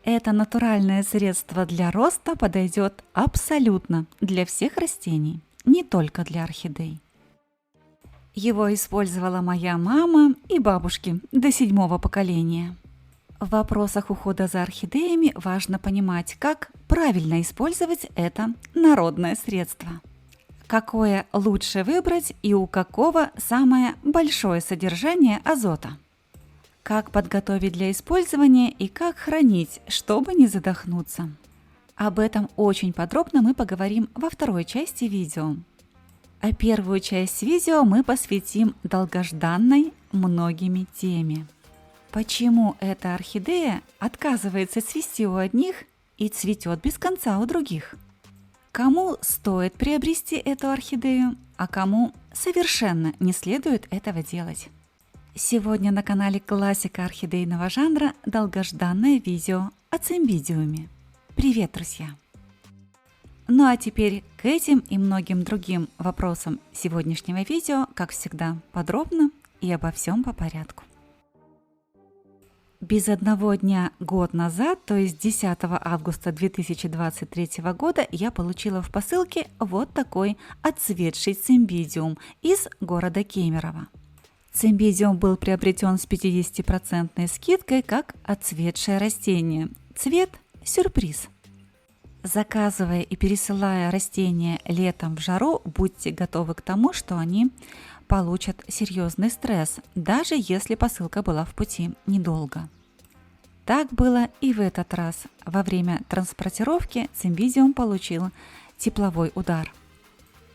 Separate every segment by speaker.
Speaker 1: Это натуральное средство для роста подойдет абсолютно для всех растений, не только для орхидей. Его использовала моя мама и бабушки до 7-го поколения. В вопросах ухода за орхидеями важно понимать, как правильно использовать это народное средство. Какое лучше выбрать и у какого самое большое содержание азота. Как подготовить для использования и как хранить, чтобы не задохнуться. Об этом очень подробно мы поговорим во второй части видео. А первую часть видео мы посвятим долгожданной многими теме. Почему эта орхидея отказывается цвести у одних и цветет без конца у других? Кому стоит приобрести эту орхидею, а кому совершенно не следует этого делать? Сегодня на канале классика орхидейного жанра долгожданное видео о цимбидиуме. Привет, друзья! Ну а теперь к этим и многим другим вопросам сегодняшнего видео, как всегда, подробно и обо всем по порядку. Без одного дня год назад, то есть 10 августа 2023 года, я получила в посылке вот такой отцветший цимбидиум из города Кемерово. Цимбидиум был приобретен с 50% скидкой как отцветшее растение. Цвет – сюрприз. Заказывая и пересылая растения летом в жару, будьте готовы к тому, что они получат серьезный стресс, даже если посылка была в пути недолго. Так было и в этот раз. Во время транспортировки цимбидиум получил тепловой удар.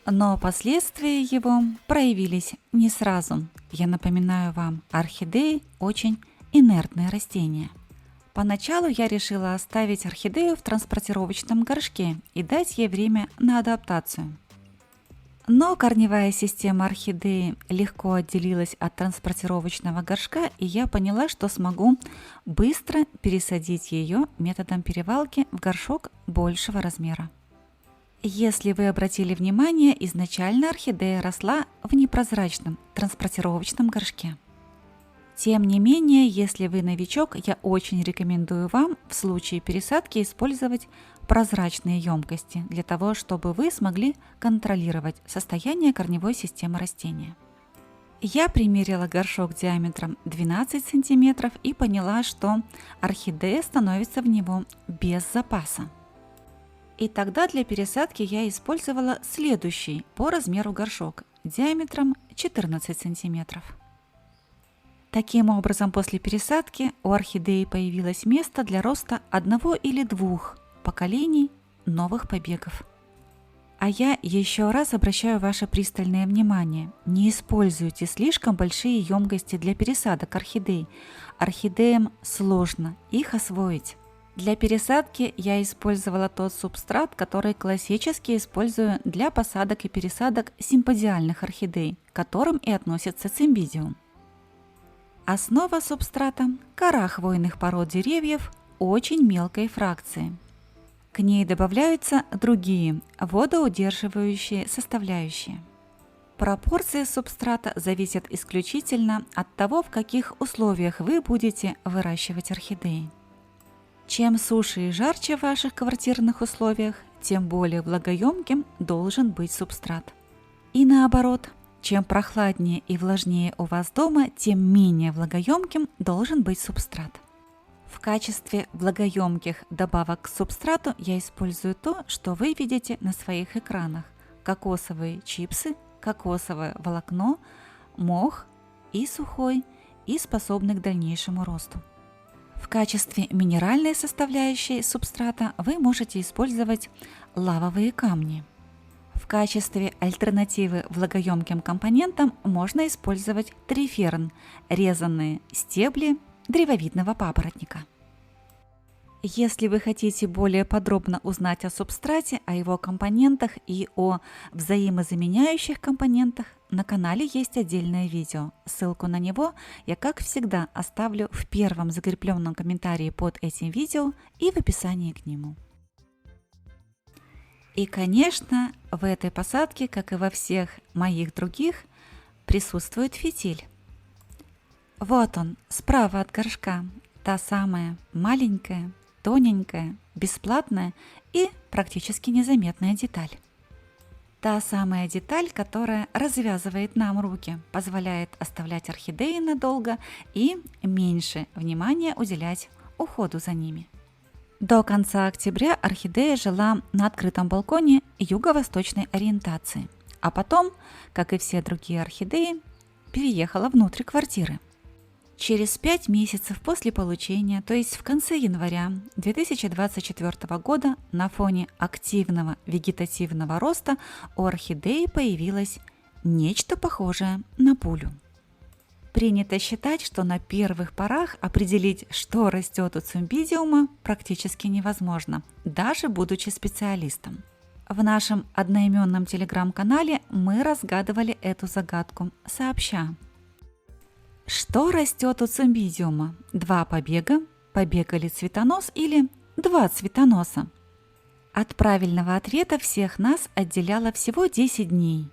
Speaker 1: Но последствия его проявились не сразу. Я напоминаю вам, орхидеи очень инертные растения. Поначалу я решила оставить орхидею в транспортировочном горшке и дать ей время на адаптацию. Но корневая система орхидеи легко отделилась от транспортировочного горшка, и я поняла, что смогу быстро пересадить ее методом перевалки в горшок большего размера. Если вы обратили внимание, изначально орхидея росла в непрозрачном транспортировочном горшке. Тем не менее, если вы новичок, я очень рекомендую вам в случае пересадки использовать прозрачные емкости для того, чтобы вы смогли контролировать состояние корневой системы растения. Я примерила горшок диаметром 12 см и поняла, что орхидея становится в него без запаса. И тогда для пересадки я использовала следующий по размеру горшок диаметром 14 см. Таким образом, после пересадки у орхидеи появилось место для роста одного или двух поколений новых побегов. А я еще раз обращаю ваше пристальное внимание: не используйте слишком большие емкости для пересадок орхидей. Орхидеям сложно их освоить. Для пересадки я использовала тот субстрат, который классически использую для посадок и пересадок симпозиальных орхидей, к которым и относится цимбидиум. Основа субстрата – кора хвойных пород деревьев очень мелкой фракции. К ней добавляются другие водоудерживающие составляющие. Пропорции субстрата зависят исключительно от того, в каких условиях вы будете выращивать орхидеи. Чем суше и жарче в ваших квартирных условиях, тем более влагоемким должен быть субстрат. И наоборот, чем прохладнее и влажнее у вас дома, тем менее влагоемким должен быть субстрат. В качестве влагоемких добавок к субстрату я использую то, что вы видите на своих экранах: кокосовые чипсы, кокосовое волокно, мох и сухой, и способный к дальнейшему росту. В качестве минеральной составляющей субстрата вы можете использовать лавовые камни. В качестве альтернативы влагоемким компонентам можно использовать триферн – резанные стебли древовидного папоротника. Если вы хотите более подробно узнать о субстрате, о его компонентах и о взаимозаменяющих компонентах, на канале есть отдельное видео. Ссылку на него я, как всегда, оставлю в первом закрепленном комментарии под этим видео и в описании к нему. И, конечно, в этой посадке, как и во всех моих других, присутствует фитиль. Вот он, справа от горшка, та самая маленькая тоненькая, бесплатная и практически незаметная деталь. Та самая деталь, которая развязывает нам руки, позволяет оставлять орхидеи надолго и меньше внимания уделять уходу за ними. До конца октября орхидея жила на открытом балконе юго-восточной ориентации, а потом, как и все другие орхидеи, переехала внутрь квартиры. Через 5 месяцев после получения, то есть в конце января 2024 года, на фоне активного вегетативного роста у орхидеи появилось нечто похожее на пулю. Принято считать, что на первых порах определить, что растет у цимбидиума, практически невозможно, даже будучи специалистом. В нашем одноименном телеграм-канале мы разгадывали эту загадку сообща. Что растет у цимбидиума? 2 побега, побег или цветонос или 2 цветоноса? От правильного ответа всех нас отделяло всего 10 дней.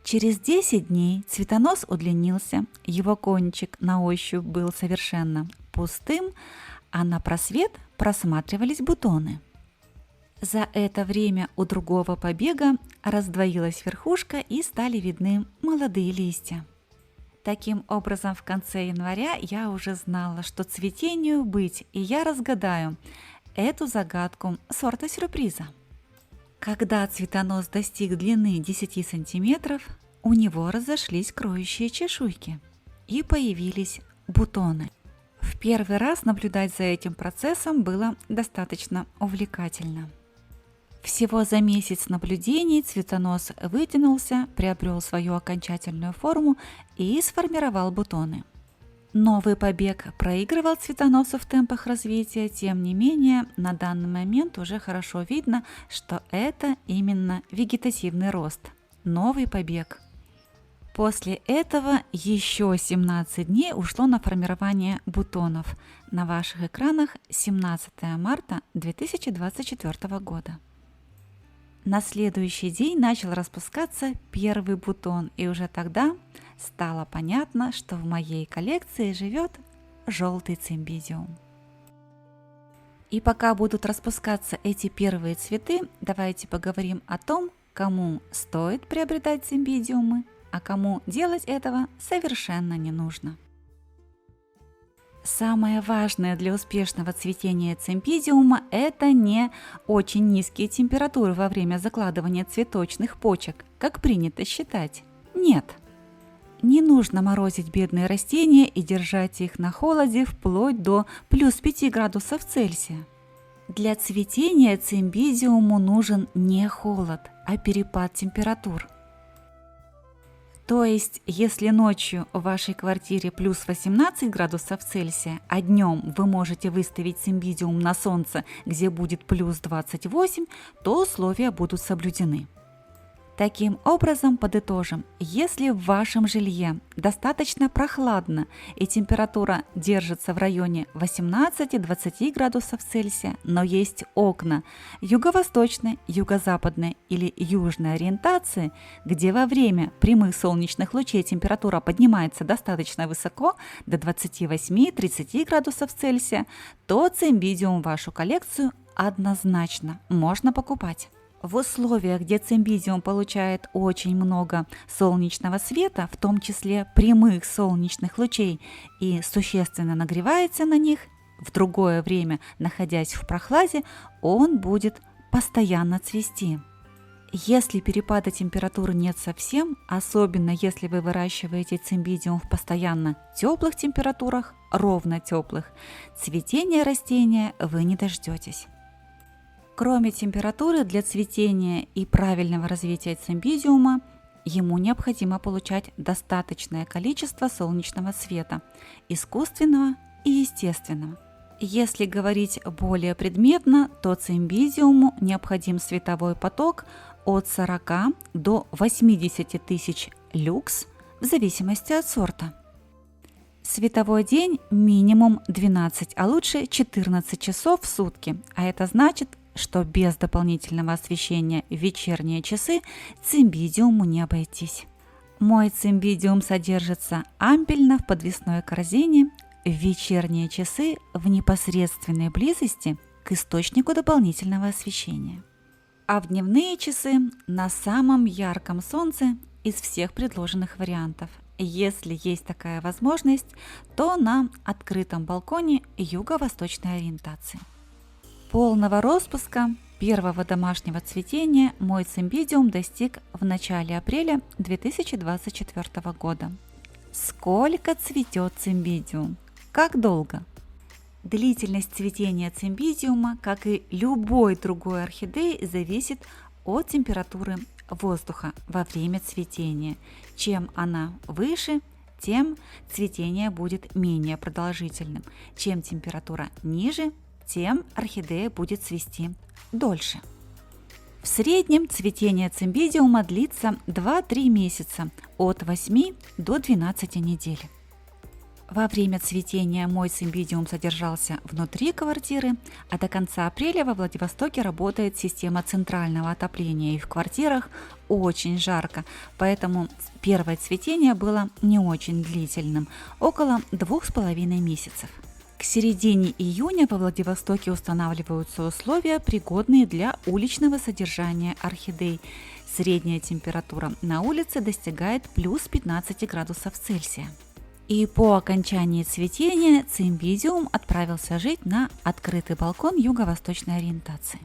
Speaker 1: Через 10 дней цветонос удлинился, его кончик на ощупь был совершенно пустым, а на просвет просматривались бутоны. За это время у другого побега раздвоилась верхушка и стали видны молодые листья. Таким образом, в конце января я уже знала, что цветению быть, и я разгадаю эту загадку сорта сюрприза. Когда цветонос достиг длины 10 сантиметров, у него разошлись кроющие чешуйки и появились бутоны. В первый раз наблюдать за этим процессом было достаточно увлекательно. Всего за месяц наблюдений цветонос вытянулся, приобрел свою окончательную форму и сформировал бутоны. Новый побег проигрывал цветоносу в темпах развития, тем не менее, на данный момент уже хорошо видно, что это именно вегетативный рост, новый побег. После этого еще 17 дней ушло на формирование бутонов. На ваших экранах 17 марта 2024 года. На следующий день начал распускаться первый бутон, и уже тогда стало понятно, что в моей коллекции живет желтый цимбидиум. И пока будут распускаться эти первые цветы, давайте поговорим о том, кому стоит приобретать цимбидиумы, а кому делать этого совершенно не нужно. Самое важное для успешного цветения цимбидиума – это не очень низкие температуры во время закладывания цветочных почек, как принято считать. Нет. Не нужно морозить бедные растения и держать их на холоде вплоть до плюс 5 градусов Цельсия. Для цветения цимбидиуму нужен не холод, а перепад температур. То есть, если ночью в вашей квартире плюс 18 градусов Цельсия, а днем вы можете выставить цимбидиум на солнце, где будет плюс 28, то условия будут соблюдены. Таким образом, подытожим, если в вашем жилье достаточно прохладно и температура держится в районе 18-20 градусов Цельсия, но есть окна юго-восточной, юго-западной или южной ориентации, где во время прямых солнечных лучей температура поднимается достаточно высоко, до 28-30 градусов Цельсия, то цимбидиум в вашу коллекцию однозначно можно покупать. В условиях, где цимбидиум получает очень много солнечного света, в том числе прямых солнечных лучей, и существенно нагревается на них, в другое время, находясь в прохладе, он будет постоянно цвести. Если перепада температуры нет совсем, особенно если вы выращиваете цимбидиум в постоянно теплых температурах, ровно теплых, цветения растения вы не дождетесь. Кроме температуры, для цветения и правильного развития цимбидиума ему необходимо получать достаточное количество солнечного света, искусственного и естественного. Если говорить более предметно, то цимбидиуму необходим световой поток от 40 до 80 тысяч люкс в зависимости от сорта. Световой день минимум 12, а лучше 14 часов в сутки, а это значит, что без дополнительного освещения в вечерние часы цимбидиуму не обойтись. Мой цимбидиум содержится ампельно в подвесной корзине, в вечерние часы в непосредственной близости к источнику дополнительного освещения. А в дневные часы на самом ярком солнце из всех предложенных вариантов. Если есть такая возможность, то на открытом балконе юго-восточной ориентации. Полного распуска первого домашнего цветения мой цимбидиум достиг в начале апреля 2024 года. Сколько цветет цимбидиум? Как долго? Длительность цветения цимбидиума, как и любой другой орхидеи, зависит от температуры воздуха во время цветения. Чем она выше, тем цветение будет менее продолжительным. Чем температура ниже, тем орхидея будет цвести дольше. В среднем цветение цимбидиума длится 2-3 месяца, от 8 до 12 недель. Во время цветения мой цимбидиум содержался внутри квартиры, а до конца апреля во Владивостоке работает система центрального отопления, и в квартирах очень жарко, поэтому первое цветение было не очень длительным, около 2,5 месяцев. К середине июня во Владивостоке устанавливаются условия, пригодные для уличного содержания орхидей. Средняя температура на улице достигает плюс 15 градусов Цельсия. И по окончании цветения цимбидиум отправился жить на открытый балкон юго-восточной ориентации.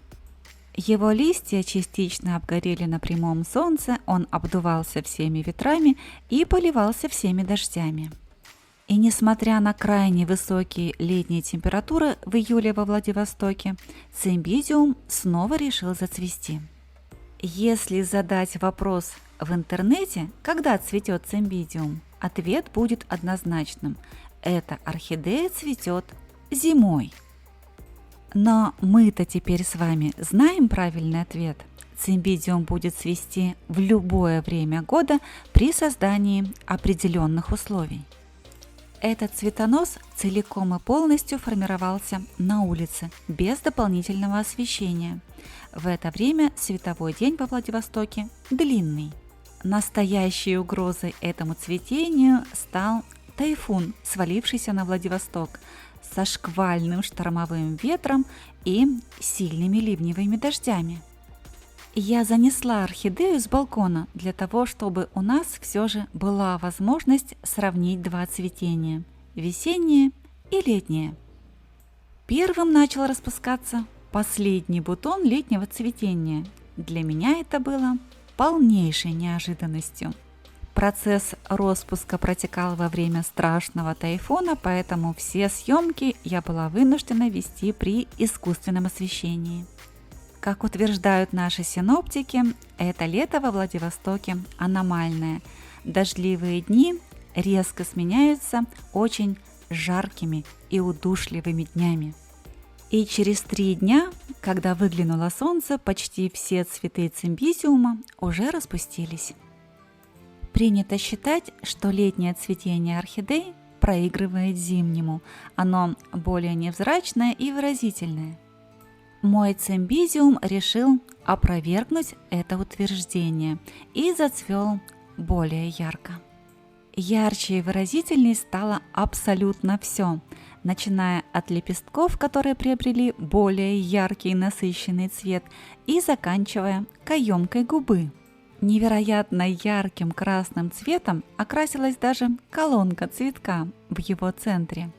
Speaker 1: Его листья частично обгорели на прямом солнце, он обдувался всеми ветрами и поливался всеми дождями. И несмотря на крайне высокие летние температуры в июле во Владивостоке, цимбидиум снова решил зацвести. Если задать вопрос в интернете, когда цветет цимбидиум, ответ будет однозначным. Эта орхидея цветет зимой. Но мы-то теперь с вами знаем правильный ответ. Цимбидиум будет цвести в любое время года при создании определенных условий. Этот цветонос целиком и полностью формировался на улице, без дополнительного освещения. В это время световой день во Владивостоке длинный. Настоящей угрозой этому цветению стал тайфун, свалившийся на Владивосток со шквальным штормовым ветром и сильными ливневыми дождями. Я занесла орхидею с балкона для того, чтобы у нас все же была возможность сравнить два цветения – весеннее и летнее. Первым начал распускаться последний бутон летнего цветения. Для меня это было полнейшей неожиданностью. Процесс распуска протекал во время страшного тайфуна, поэтому все съемки я была вынуждена вести при искусственном освещении. Как утверждают наши синоптики, это лето во Владивостоке аномальное. Дождливые дни резко сменяются очень жаркими и удушливыми днями. И через 3 дня, когда выглянуло солнце, почти все цветы цимбидиума уже распустились. Принято считать, что летнее цветение орхидей проигрывает зимнему. Оно более невзрачное и выразительное. Мой цимбидиум решил опровергнуть это утверждение и зацвел более ярко. Ярче и выразительней стало абсолютно все, начиная от лепестков, которые приобрели более яркий и насыщенный цвет, и заканчивая каемкой губы. Невероятно ярким красным цветом окрасилась даже колонка цветка в его центре.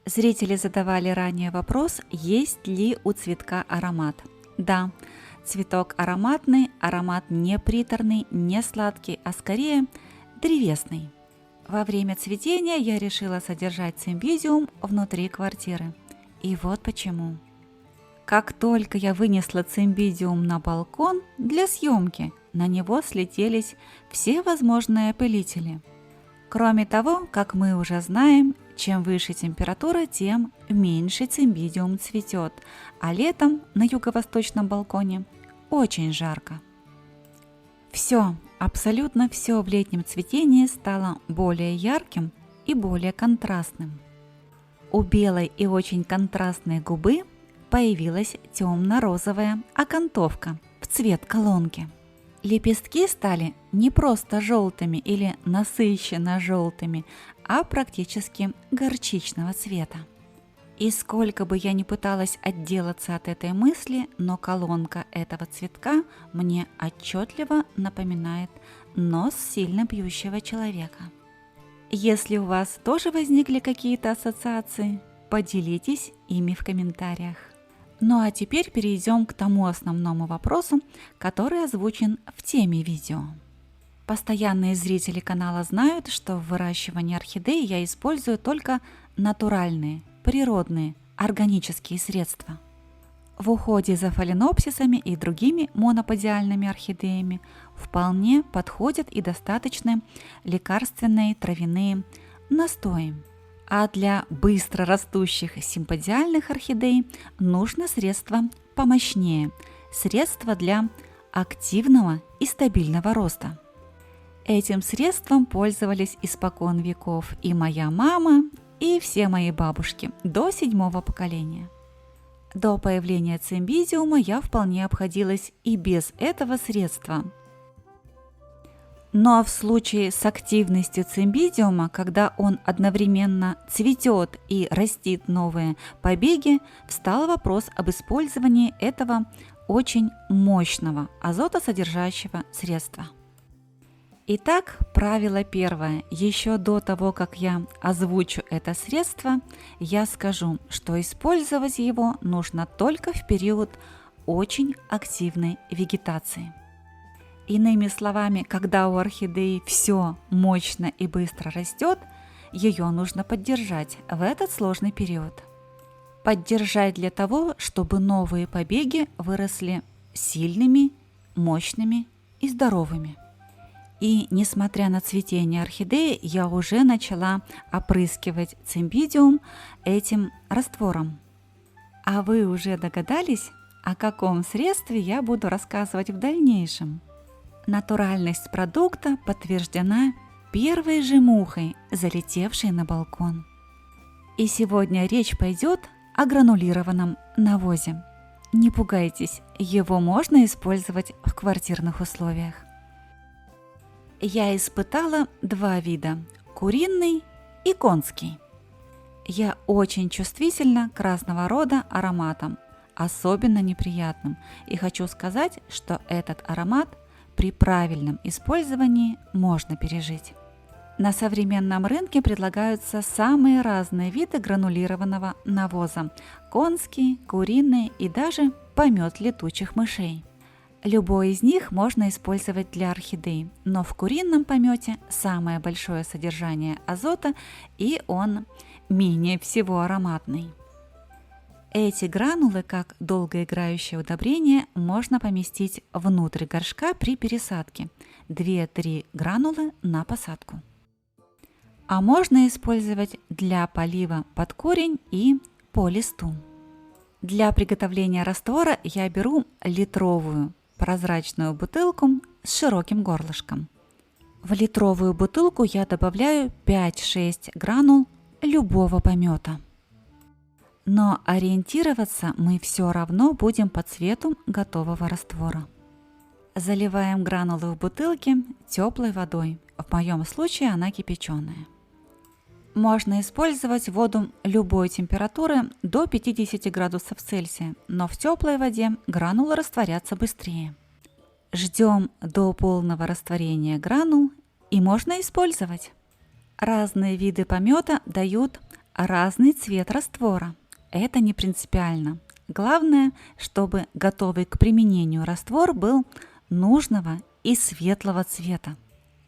Speaker 1: Зрители задавали ранее вопрос, есть ли у цветка аромат. Да, цветок ароматный, аромат не приторный, не сладкий, а скорее древесный. Во время цветения я решила содержать цимбидиум внутри квартиры. И вот почему. Как только я вынесла цимбидиум на балкон для съемки, на него слетелись все возможные опылители. Кроме того, как мы уже знаем, чем выше температура, тем меньше цимбидиум цветет, а летом на юго-восточном балконе очень жарко. Все, абсолютно все в летнем цветении стало более ярким и более контрастным. У белой и очень контрастной губы появилась темно-розовая окантовка в цвет колонки. Лепестки стали не просто желтыми или насыщенно желтыми, а практически горчичного цвета. И сколько бы я ни пыталась отделаться от этой мысли, но колонка этого цветка мне отчетливо напоминает нос сильно пьющего человека. Если у вас тоже возникли какие-то ассоциации, поделитесь ими в комментариях. Ну а теперь перейдем к тому основному вопросу, который озвучен в теме видео. Постоянные зрители канала знают, что в выращивании орхидей я использую только натуральные, природные, органические средства. В уходе за фаленопсисами и другими моноподиальными орхидеями вполне подходят и достаточно лекарственные травяные настои. А для быстро растущих симподиальных орхидей нужно средство помощнее, средство для активного и стабильного роста. Этим средством пользовались испокон веков и моя мама, и все мои бабушки до 7-го поколения. До появления цимбидиума я вполне обходилась и без этого средства. Но в случае с активностью цимбидиума, когда он одновременно цветет и растит новые побеги, встал вопрос об использовании этого очень мощного азотосодержащего средства. Итак, правило первое. Еще до того, как я озвучу это средство, я скажу, что использовать его нужно только в период очень активной вегетации. Иными словами, когда у орхидеи все мощно и быстро растет, ее нужно поддержать в этот сложный период. Поддержать для того, чтобы новые побеги выросли сильными, мощными и здоровыми. И несмотря на цветение орхидеи, я уже начала опрыскивать цимбидиум этим раствором. А вы уже догадались, о каком средстве я буду рассказывать в дальнейшем? Натуральность продукта подтверждена первой же мухой, залетевшей на балкон. И сегодня речь пойдет о гранулированном навозе. Не пугайтесь, его можно использовать в квартирных условиях. Я испытала два вида – куриный и конский. Я очень чувствительна к разного рода ароматам, особенно неприятным, и хочу сказать, что этот аромат при правильном использовании можно пережить. На современном рынке предлагаются самые разные виды гранулированного навоза – конский, куриный и даже помет летучих мышей. Любой из них можно использовать для орхидей, но в курином помете самое большое содержание азота, и он менее всего ароматный. Эти гранулы, как долгоиграющее удобрение, можно поместить внутрь горшка при пересадке – 2-3 гранулы на посадку. А можно использовать для полива под корень и по листу. Для приготовления раствора я беру литровую прозрачную бутылку с широким горлышком. В литровую бутылку я добавляю 5-6 гранул любого помета. Но ориентироваться мы все равно будем по цвету готового раствора. Заливаем гранулы в бутылке теплой водой, в моем случае она кипяченая. Можно использовать воду любой температуры до 50 градусов Цельсия, но в теплой воде гранулы растворятся быстрее. Ждем до полного растворения гранул и можно использовать. Разные виды помета дают разный цвет раствора. Это не принципиально. Главное, чтобы готовый к применению раствор был нужного и светлого цвета.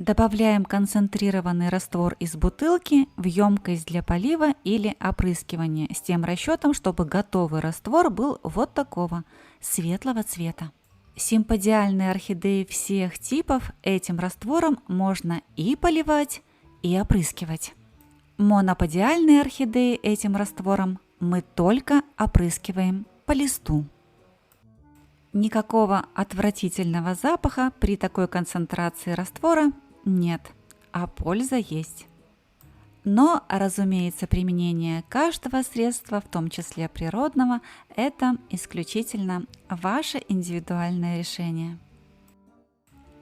Speaker 1: Добавляем концентрированный раствор из бутылки в емкость для полива или опрыскивания с тем расчетом, чтобы готовый раствор был вот такого светлого цвета. Симподиальные орхидеи всех типов этим раствором можно и поливать, и опрыскивать. Моноподиальные орхидеи этим раствором мы только опрыскиваем по листу. Никакого отвратительного запаха при такой концентрации раствора нет, а польза есть. Но, разумеется, применение каждого средства, в том числе природного, это исключительно ваше индивидуальное решение.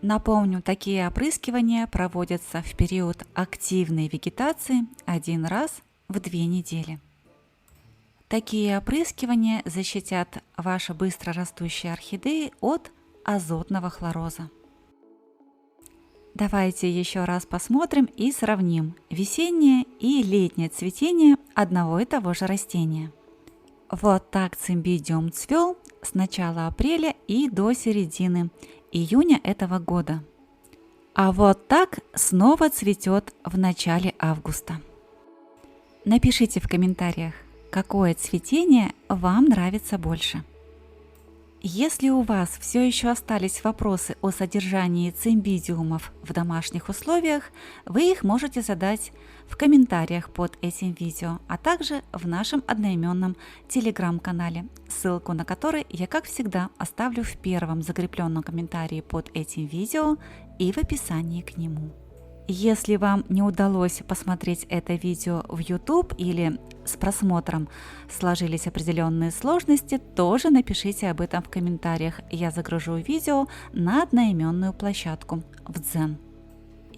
Speaker 1: Напомню, такие опрыскивания проводятся в период активной вегетации один раз в 2 недели. Такие опрыскивания защитят ваши быстро растущие орхидеи от азотного хлороза. Давайте еще раз посмотрим и сравним весеннее и летнее цветение одного и того же растения. Вот так цимбидиум цвел с начала апреля и до середины июня этого года. А вот так снова цветет в начале августа. Напишите в комментариях, какое цветение вам нравится больше. Если у вас все еще остались вопросы о содержании цимбидиумов в домашних условиях, вы их можете задать в комментариях под этим видео, а также в нашем одноименном телеграм-канале, ссылку на который я, как всегда, оставлю в первом закрепленном комментарии под этим видео и в описании к нему. Если вам не удалось посмотреть это видео в YouTube или с просмотром сложились определенные сложности, тоже напишите об этом в комментариях. Я загружу видео на одноименную площадку в Дзен.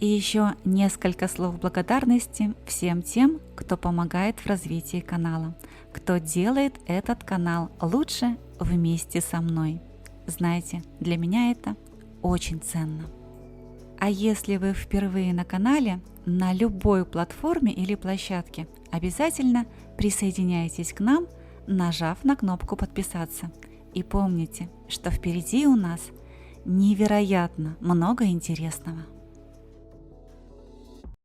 Speaker 1: И еще несколько слов благодарности всем тем, кто помогает в развитии канала, кто делает этот канал лучше вместе со мной. Знаете, для меня это очень ценно. А если вы впервые на канале, на любой платформе или площадке, обязательно присоединяйтесь к нам, нажав на кнопку «Подписаться». И помните, что впереди у нас невероятно много интересного.